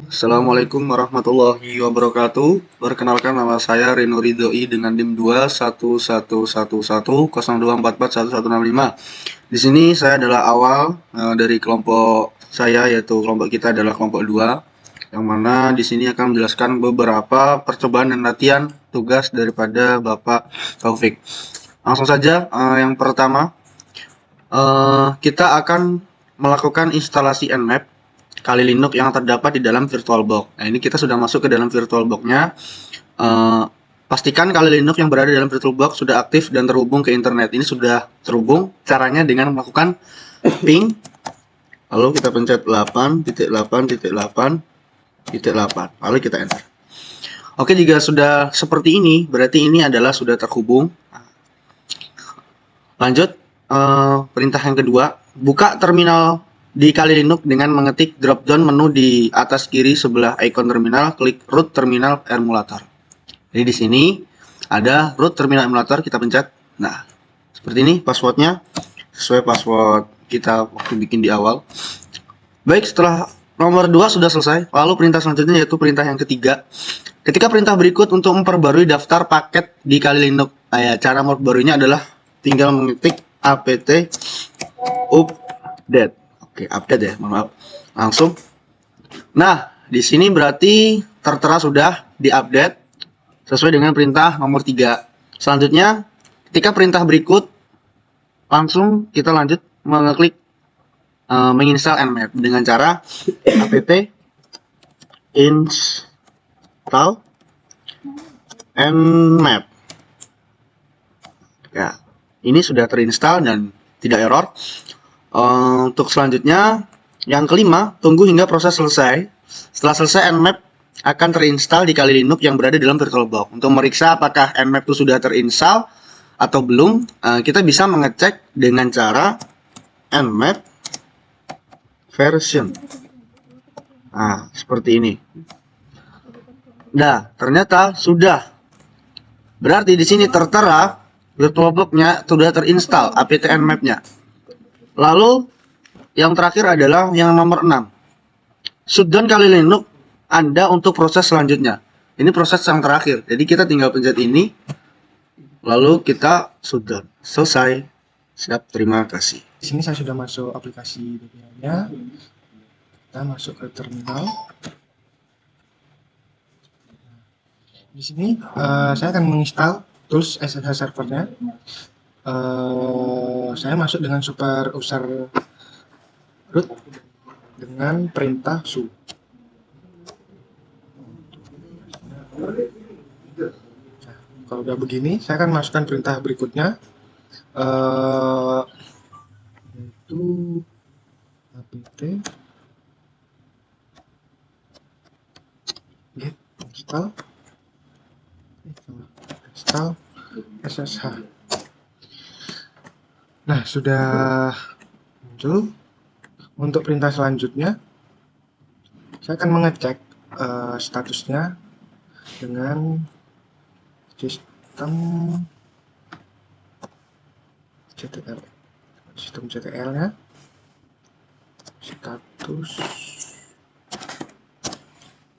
Assalamualaikum warahmatullahi wabarakatuh. Perkenalkan, nama saya Rino Ridhoi dengan NIM 2111102441165. Di sini saya adalah awal dari kelompok saya, yaitu kelompok kita adalah kelompok 2, yang mana di sini akan menjelaskan beberapa percobaan dan latihan tugas daripada Bapak Taufik. Langsung saja, yang pertama kita akan melakukan instalasi Nmap Kali Linux yang terdapat di dalam VirtualBox. Nah, ini kita sudah masuk ke dalam VirtualBox-nya. Pastikan Kali Linux yang berada di dalam VirtualBox sudah aktif dan terhubung ke internet. Ini sudah terhubung, caranya dengan melakukan ping, lalu kita pencet 8.8.8.8, lalu kita enter. Oke, jika sudah seperti ini, berarti ini adalah sudah terhubung. Lanjut, perintah yang kedua, buka terminal di Kali Linux dengan mengetik drop-down menu di atas kiri sebelah ikon terminal, klik root terminal emulator. Jadi di sini ada root terminal emulator, kita pencet. Nah, seperti ini passwordnya, sesuai password kita waktu bikin di awal. Baik, setelah nomor 2 sudah selesai, lalu perintah selanjutnya yaitu perintah yang ketiga. Ketika perintah berikut untuk memperbarui daftar paket di Kali Linux. Cara memperbaruinya adalah tinggal mengetik apt update. Oke, update ya, maaf. Langsung. Nah, di sini berarti tertera sudah diupdate sesuai dengan perintah nomor 3. Selanjutnya, ketika perintah berikut, langsung kita lanjut mengeklik menginstal Nmap dengan cara apt install Nmap. Ya, ini sudah terinstall dan tidak error. Untuk selanjutnya, yang kelima, tunggu hingga proses selesai. Setelah selesai, Nmap akan terinstall di Kali Linux yang berada di dalam VirtualBox. Untuk meriksa apakah Nmap itu sudah terinstall atau belum, kita bisa mengecek dengan cara Nmap version. Nah, seperti ini. Nah, ternyata sudah. Berarti di sini tertera VirtualBox-nya sudah terinstall apt Nmap-nya. Lalu yang terakhir adalah yang nomor 6. Shutdown Kali Linux Anda untuk proses selanjutnya. Ini proses yang terakhir. Jadi kita tinggal pencet ini, lalu kita shutdown. Selesai. Siap, terima kasih. Di sini saya sudah masuk aplikasi DPI-nya. Kita masuk ke terminal. Di sini saya akan menginstal tools SSH servernya. Saya masuk dengan super user root dengan perintah su. Nah, kalau udah begini, saya akan masukkan perintah berikutnya, yaitu apt get install SSH. Nah, sudah muncul. Untuk perintah selanjutnya, saya akan mengecek statusnya dengan sistem CTL-nya, status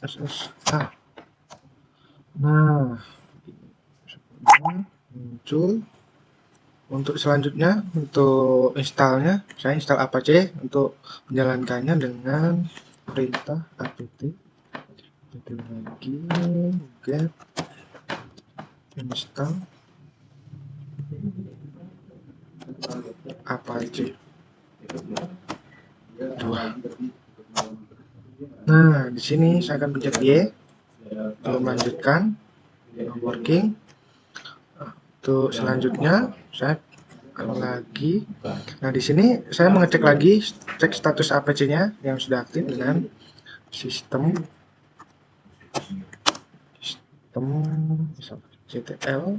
SSH. Nah, muncul. Untuk selanjutnya, untuk installnya, saya install apache. Untuk menjalankannya dengan perintah apt lagi get install apache 2. Nah, di sini saya akan pencet Y untuk melanjutkan working. Untuk selanjutnya saya lagi. Nah, di sini saya mengecek lagi, cek status apache-nya yang sudah aktif dengan sistem ctl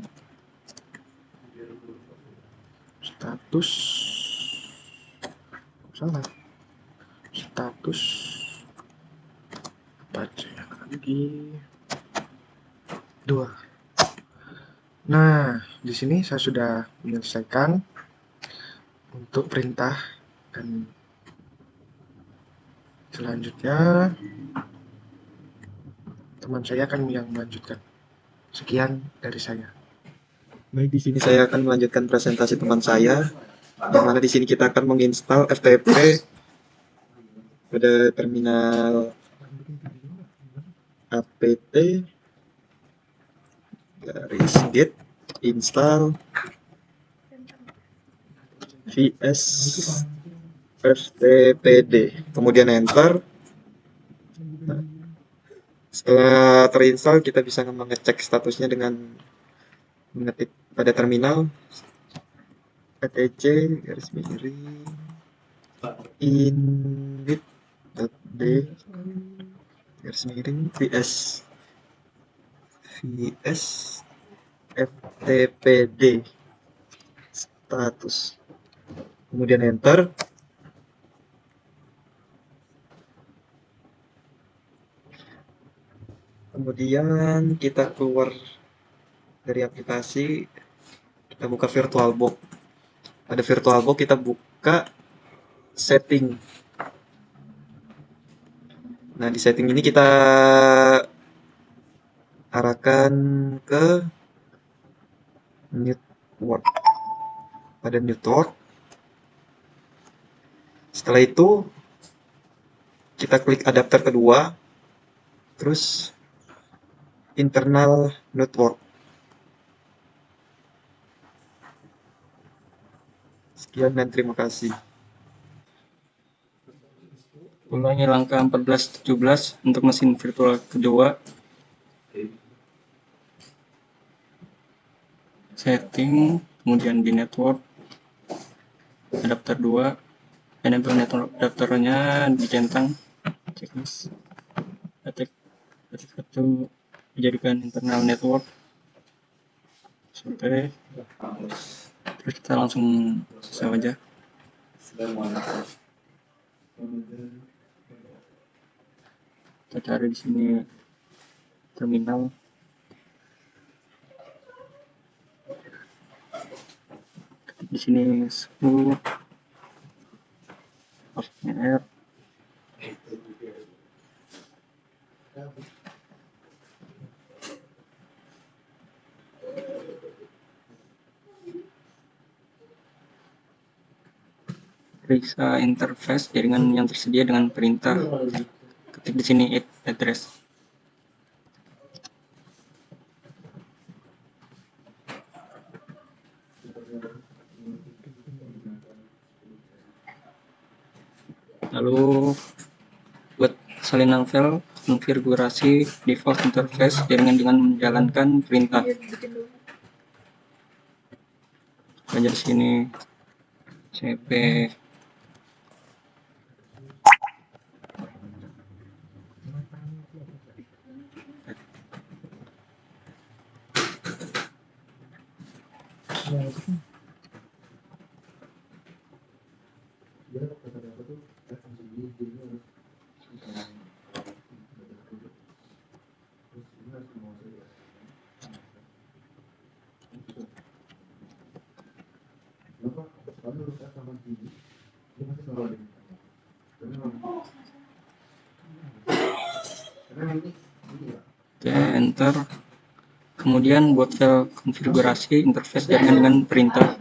status apache lagi 2. Nah, di sini saya sudah menyelesaikan untuk perintah, dan selanjutnya teman saya akan yang melanjutkan. Sekian dari saya. Baik, di sini saya akan melanjutkan presentasi teman saya, yang mana di sini kita akan menginstal FTP pada terminal apt garis git install vs ftpd, kemudian enter. Setelah terinstall, kita bisa mengecek statusnya dengan mengetik pada terminal etc garis miring init.d garis miring vs ftpd status, kemudian enter. Kemudian kita keluar dari aplikasi, kita buka VirtualBox. Pada VirtualBox kita buka setting. Nah, di setting ini kita arahkan ke network. Pada network, setelah itu kita klik adapter kedua, terus internal network. Sekian dan terima kasih. Ulangi langkah 14-17 untuk mesin virtual kedua. Setting, kemudian di network, adapter 2, enable network adapternya dicentang, checklist, ketik 1 dijadikan internal network, sampai terus kita langsung save aja. Kita cari di sini terminal. Ketik di sini 10 passwordnya R. Periksa interface jaringan yang tersedia dengan perintah. Ketik di sini address. Lalu buat salinan file konfigurasi default interface jaringan dengan menjalankan perintah. Aja di sini cp Oke, enter. Kemudian buat file konfigurasi interface jaringan dengan perintah.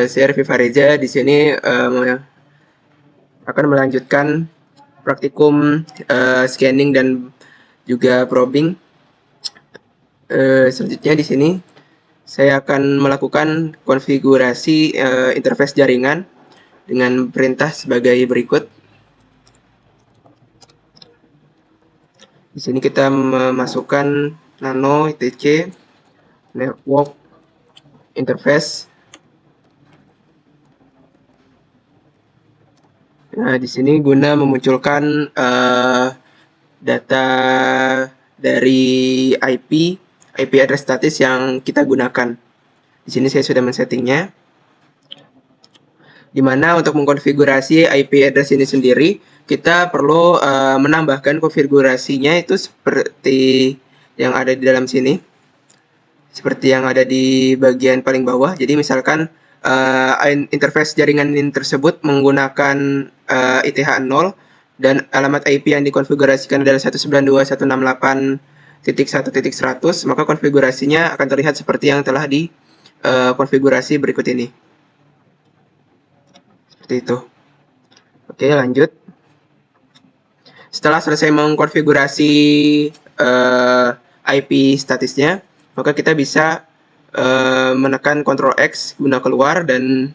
Saya Revi Fareja di sini akan melanjutkan praktikum scanning dan juga probing. Selanjutnya di sini saya akan melakukan konfigurasi interface jaringan dengan perintah sebagai berikut. Di sini kita memasukkan nano etc network interface. Nah, di sini guna memunculkan data dari IP address statis yang kita gunakan. Di sini saya sudah men-settingnya. di mana untuk mengkonfigurasi IP address ini sendiri, kita perlu menambahkan konfigurasinya itu seperti yang ada di dalam sini, seperti yang ada di bagian paling bawah. Jadi misalkan interface jaringan ini tersebut menggunakan ITH0 dan alamat IP yang dikonfigurasikan adalah 192.168.1.100, maka konfigurasinya akan terlihat seperti yang telah dikonfigurasi berikut ini. Seperti itu. Oke, lanjut. Setelah selesai mengkonfigurasi IP statisnya, maka kita bisa menekan Ctrl X guna keluar dan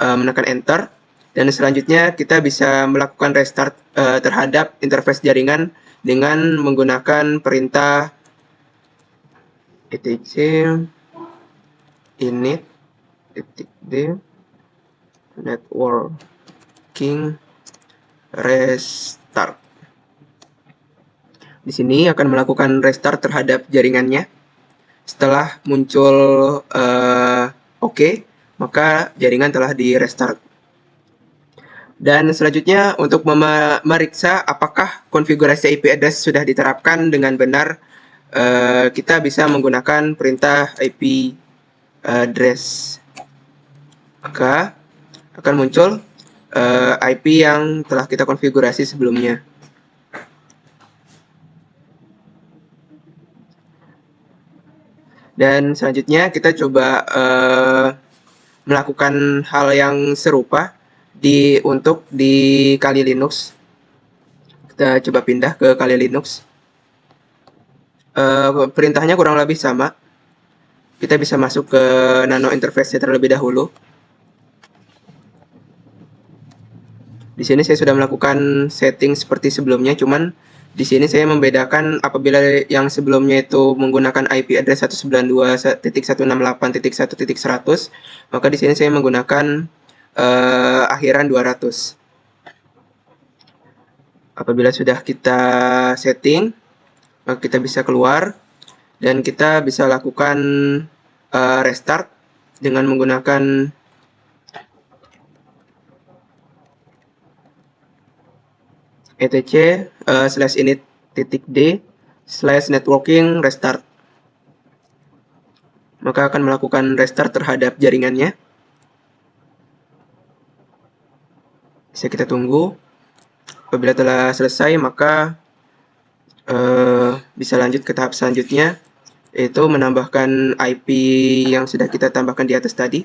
menekan Enter. Dan selanjutnya kita bisa melakukan restart terhadap interface jaringan dengan menggunakan perintah etc init -d networking restart. Di sini akan melakukan restart terhadap jaringannya. Setelah muncul OK, maka jaringan telah di restart. Dan selanjutnya untuk memeriksa apakah konfigurasi IP address sudah diterapkan dengan benar, kita bisa menggunakan perintah IP address. Maka akan muncul IP yang telah kita konfigurasi sebelumnya. Dan selanjutnya kita coba melakukan hal yang serupa untuk di Kali Linux. Kita coba pindah ke Kali Linux. Perintahnya kurang lebih sama. Kita bisa masuk ke nano interface-nya terlebih dahulu. Di sini saya sudah melakukan setting seperti sebelumnya, cuman di sini saya membedakan apabila yang sebelumnya itu menggunakan IP address 192.168.1.100, maka di sini saya menggunakan akhiran 200. Apabila sudah kita setting, maka kita bisa keluar dan kita bisa lakukan restart dengan menggunakan etc/init.d/networking restart. Maka akan melakukan restart terhadap jaringannya. Bisa kita tunggu. Apabila telah selesai, maka bisa lanjut ke tahap selanjutnya, yaitu menambahkan IP yang sudah kita tambahkan di atas tadi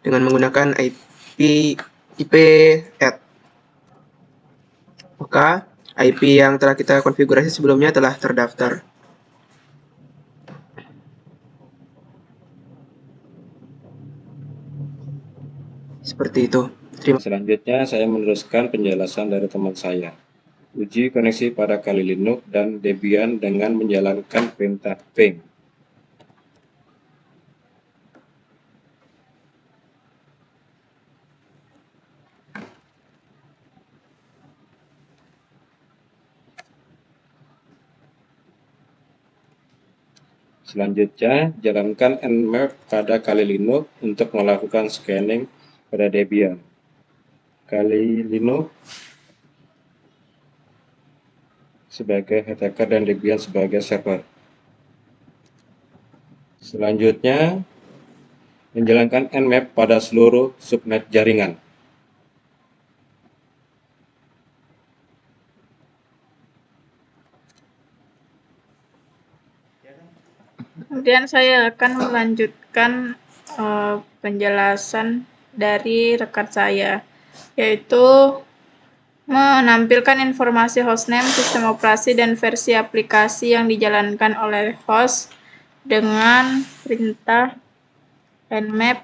dengan menggunakan IP add. Maka IP yang telah kita konfigurasi sebelumnya telah terdaftar. Seperti itu. Selanjutnya, saya meneruskan penjelasan dari teman saya. Uji koneksi pada Kali Linux dan Debian dengan menjalankan perintah ping. Selanjutnya, jalankan nmap pada Kali Linux untuk melakukan scanning pada Debian. Kali Linux sebagai attacker dan Debian sebagai server. Selanjutnya, menjalankan nmap pada seluruh subnet jaringan. Kemudian saya akan melanjutkan penjelasan dari rekan saya, yaitu menampilkan informasi hostname, sistem operasi, dan versi aplikasi yang dijalankan oleh host dengan perintah nmap,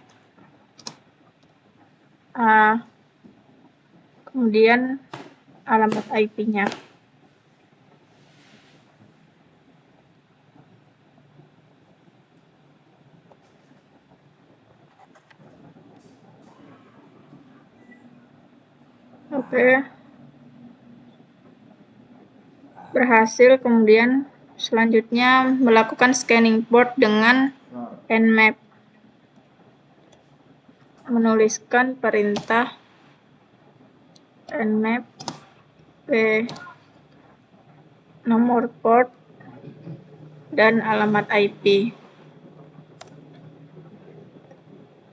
kemudian alamat IP-nya. Oke. Berhasil. Kemudian selanjutnya melakukan scanning port dengan nmap. menuliskan perintah nmap ke nomor port dan alamat IP.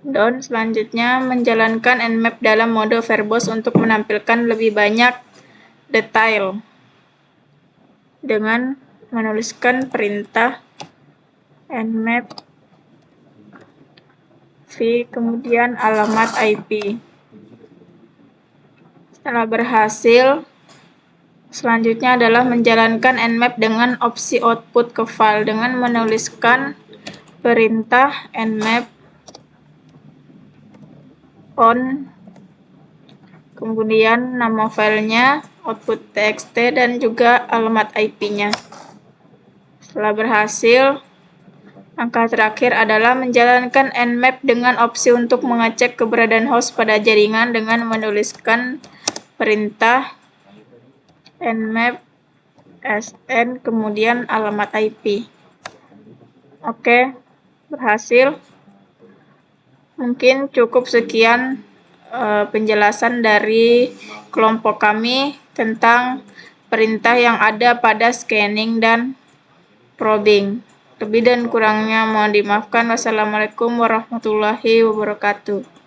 Dan selanjutnya menjalankan nmap dalam mode verbose untuk menampilkan lebih banyak detail dengan menuliskan perintah nmap v kemudian alamat IP. Setelah berhasil, selanjutnya adalah menjalankan nmap dengan opsi output ke file dengan menuliskan perintah nmap on kemudian nama filenya, output txt, dan juga alamat IP-nya. Setelah berhasil, langkah terakhir adalah menjalankan nmap dengan opsi untuk mengecek keberadaan host pada jaringan dengan menuliskan perintah nmap sn kemudian alamat IP. Oke, berhasil. Mungkin cukup sekian penjelasan dari kelompok kami tentang perintah yang ada pada scanning dan probing. Lebih dan kurangnya mohon dimaafkan. Wassalamualaikum warahmatullahi wabarakatuh.